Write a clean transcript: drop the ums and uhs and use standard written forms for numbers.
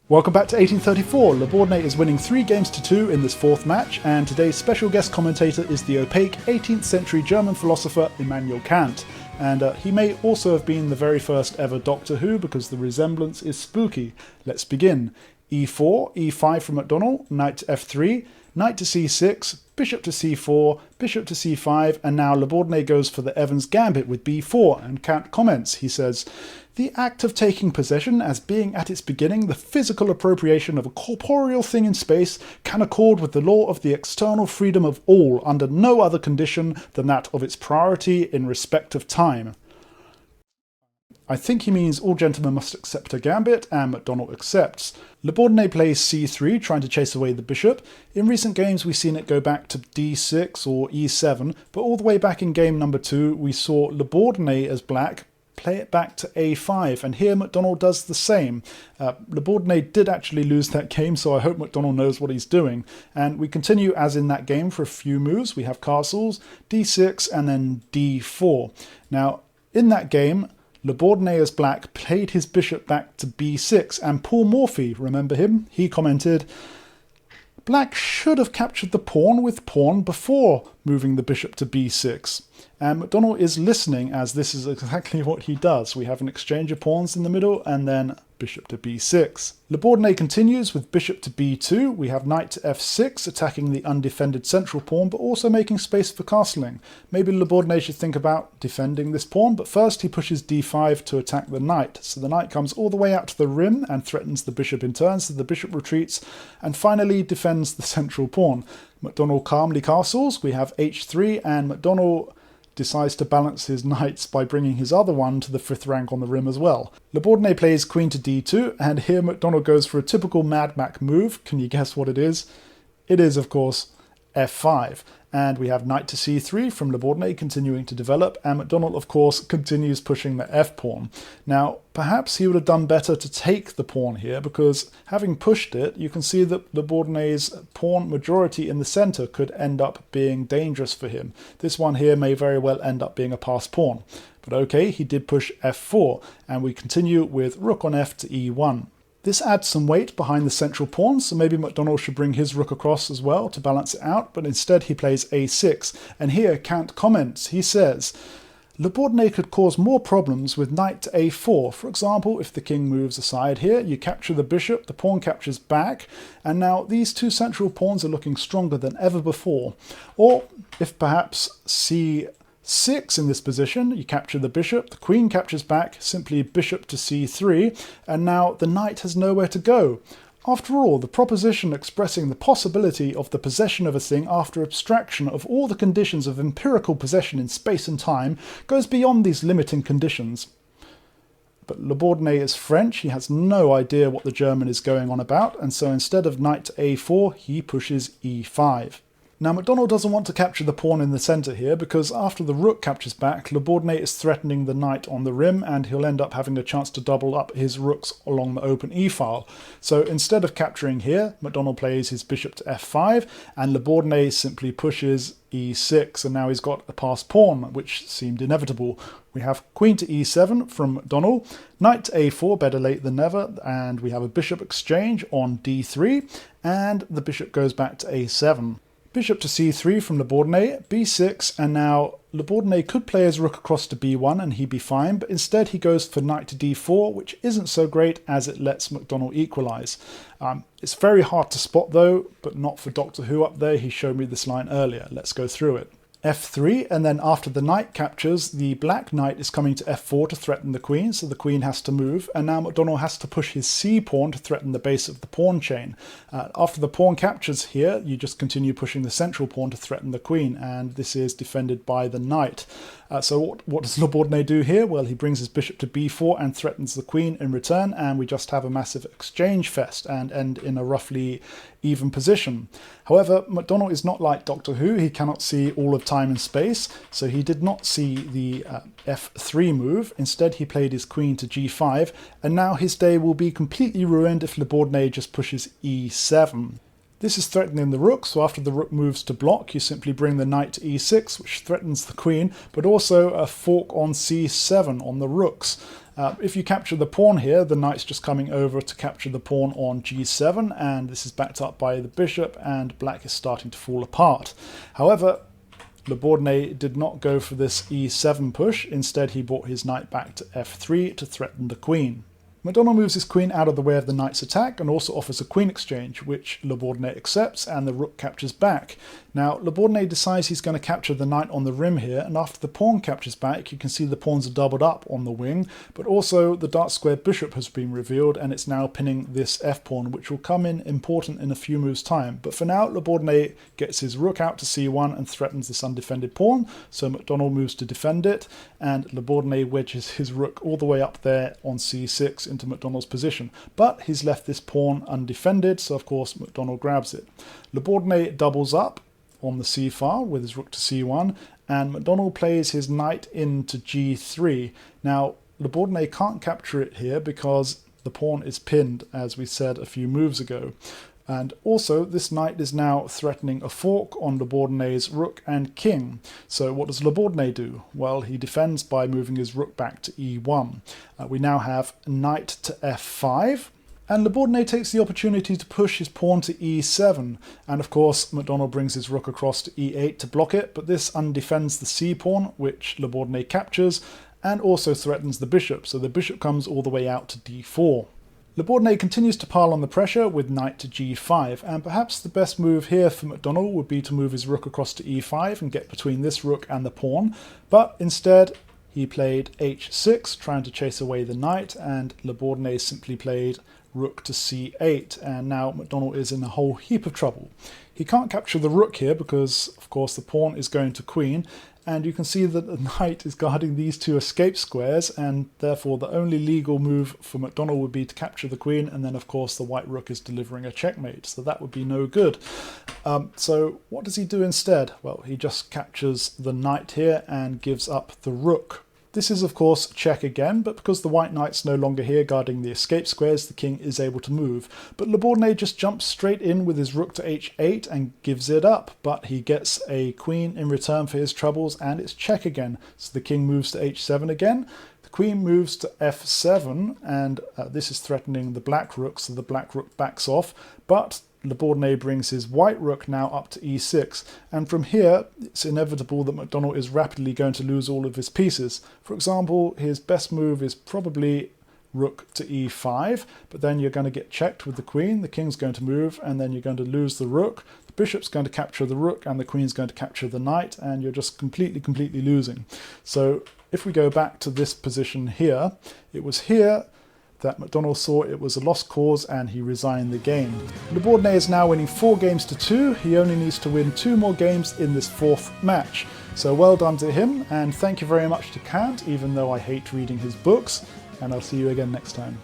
Welcome back to 1834. Le Bourdonnais is winning 3 games to 2 in this 4th match, and today's special guest commentator is the opaque 18th century German philosopher Immanuel Kant. And he may also have been the very first ever Doctor Who, because the resemblance is spooky. Let's begin. e4, e5 from McDonnell, knight to f3, knight to c6, bishop to c4, bishop to c5, and now Le Bourdonnais goes for the Evans Gambit with b4, and Kant comments. He says, "The act of taking possession as being at its beginning the physical appropriation of a corporeal thing in space can accord with the law of the external freedom of all under no other condition than that of its priority in respect of time." I think he means all gentlemen must accept a gambit, and McDonnell accepts. Le Bourdonnais plays c3, trying to chase away the bishop. In recent games we've seen it go back to d6 or e7, but all the way back in game number 2 we saw Le Bourdonnais as black play it back to a5, and here McDonnell does the same. Le Bourdonnais did actually lose that game, so I hope McDonnell knows what he's doing. And we continue as in that game for a few moves. We have castles, d6, and then d4. Now, in that game, Le Bourdonnais as black played his bishop back to b6, and Paul Morphy, remember him? He commented, "Black should have captured the pawn with pawn before moving the bishop to b6. And McDonnell is listening, as this is exactly what he does. We have an exchange of pawns in the middle, and then bishop to b6. Le Bourdonnais continues with bishop to b2. We have knight to f6, attacking the undefended central pawn, but also making space for castling. Maybe Le Bourdonnais should think about defending this pawn, but first he pushes d5 to attack the knight. So the knight comes all the way out to the rim and threatens the bishop in turn, so the bishop retreats and finally defends the central pawn. McDonnell calmly castles. We have h3, and McDonnell decides to balance his knights by bringing his other one to the 5th rank on the rim as well. Le Bourdonnais plays queen to d2, and here McDonnell goes for a typical Mad Mac move. Can you guess what it is? It is, of course, f5. And we have knight to c3 from Le Bourdonnais continuing to develop, and McDonnell, of course, continues pushing the f-pawn. Now, perhaps he would have done better to take the pawn here, because having pushed it, you can see that Le Bourdonnais' pawn majority in the centre could end up being dangerous for him. This one here may very well end up being a passed pawn. But okay, he did push f4, and we continue with rook on f to e1. This adds some weight behind the central pawn, so maybe McDonnell should bring his rook across as well to balance it out, but instead he plays a6. And here Kant comments. He says, "Le Bourdonnais could cause more problems with knight to a4. For example, if the king moves aside here, you capture the bishop, the pawn captures back, and now these two central pawns are looking stronger than ever before. Or if perhaps c6 in this position, you capture the bishop, the queen captures back, simply bishop to c3, and now the knight has nowhere to go. After all, the proposition expressing the possibility of the possession of a thing after abstraction of all the conditions of empirical possession in space and time goes beyond these limiting conditions." But Le Bourdonnais is French, he has no idea what the German is going on about, and so instead of knight to a4, he pushes e5. Now McDonnell doesn't want to capture the pawn in the centre here, because after the rook captures back, Le Bourdonnais is threatening the knight on the rim, and he'll end up having a chance to double up his rooks along the open e-file. So instead of capturing here, McDonnell plays his bishop to f5, and Le Bourdonnais simply pushes e6, and now he's got a passed pawn, which seemed inevitable. We have queen to e7 from McDonnell, knight to a4, better late than never, and we have a bishop exchange on d3, and the bishop goes back to a7. Bishop to c3 from Le Bourdonnais, b6, and now Le Bourdonnais could play his rook across to b1 and he'd be fine, but instead he goes for knight to d4, which isn't so great as it lets McDonnell equalise. It's very hard to spot though, but not for Doctor Who up there. He showed me this line earlier. Let's go through it. f3, and then after the knight captures, the black knight is coming to f4 to threaten the queen, so the queen has to move, and now McDonnell has to push his c-pawn to threaten the base of the pawn chain. After the pawn captures here, you just continue pushing the central pawn to threaten the queen, and this is defended by the knight. So what does Le Bourdonnais do here? Well, he brings his bishop to b4 and threatens the queen in return, and we just have a massive exchange fest and end in a roughly even position. However, McDonnell is not like Doctor Who. He cannot see all of time and space, so he did not see the f3 move. Instead, he played his queen to g5, and now his day will be completely ruined if Le Bourdonnais just pushes e7. This is threatening the rook, so after the rook moves to block, you simply bring the knight to e6, which threatens the queen, but also a fork on c7 on the rooks. If you capture the pawn here, the knight's just coming over to capture the pawn on g7, and this is backed up by the bishop, and black is starting to fall apart. However, Bourdonnais did not go for this e7 push. Instead, he brought his knight back to f3 to threaten the queen. McDonnell moves his queen out of the way of the knight's attack and also offers a queen exchange, which Bourdonnais accepts, and the rook captures back. Now, Bourdonnais decides he's going to capture the knight on the rim here, and after the pawn captures back, you can see the pawns are doubled up on the wing, but also the dark square bishop has been revealed, and it's now pinning this f-pawn, which will come in important in a few moves' time. But for now, Bourdonnais gets his rook out to c1 and threatens this undefended pawn, so McDonnell moves to defend it, and Bourdonnais wedges his rook all the way up there on c6 into McDonnell's position. But he's left this pawn undefended, so of course McDonnell grabs it. Bourdonnais doubles up on the c-file with his rook to c1, and McDonnell plays his knight into g3. Now, Bourdonnais can't capture it here because the pawn is pinned, as we said a few moves ago. And also, this knight is now threatening a fork on Bourdonnais' rook and king. So what does Bourdonnais do? Well, he defends by moving his rook back to e1. We now have knight to f5. And Bourdonnais takes the opportunity to push his pawn to e7, and of course McDonnell brings his rook across to e8 to block it, but this undefends the c-pawn, which Bourdonnais captures, and also threatens the bishop, so the bishop comes all the way out to d4. Bourdonnais continues to pile on the pressure with knight to g5, and perhaps the best move here for McDonnell would be to move his rook across to e5 and get between this rook and the pawn, but instead he played h6, trying to chase away the knight, and Bourdonnais simply played rook to c8, and now McDonnell is in a whole heap of trouble. He can't capture the rook here because, of course, the pawn is going to queen, and you can see that the knight is guarding these two escape squares, and therefore the only legal move for McDonnell would be to capture the queen, and then of course the white rook is delivering a checkmate, so that would be no good. So what does he do instead? Well, he just captures the knight here and gives up the rook. This is of course check again, but because the white knight's no longer here guarding the escape squares, the king is able to move. But Bourdonnais just jumps straight in with his rook to h8 and gives it up, but he gets a queen in return for his troubles, and it's check again. So the king moves to h7 again, the queen moves to f7, and this is threatening the black rook, so the black rook backs off, but Bourdonnais brings his white rook now up to e6, and from here it's inevitable that McDonnell is rapidly going to lose all of his pieces. For example, his best move is probably rook to e5, but then you're going to get checked with the queen, the king's going to move, and then you're going to lose the rook, the bishop's going to capture the rook, and the queen's going to capture the knight, and you're just completely losing. So if we go back to this position here, it was here that McDonnell saw it was a lost cause and he resigned the game. Bourdonnais is now winning 4 games to 2. He only needs to win 2 more games in this 4th match. So well done to him, and thank you very much to Kant, even though I hate reading his books, and I'll see you again next time.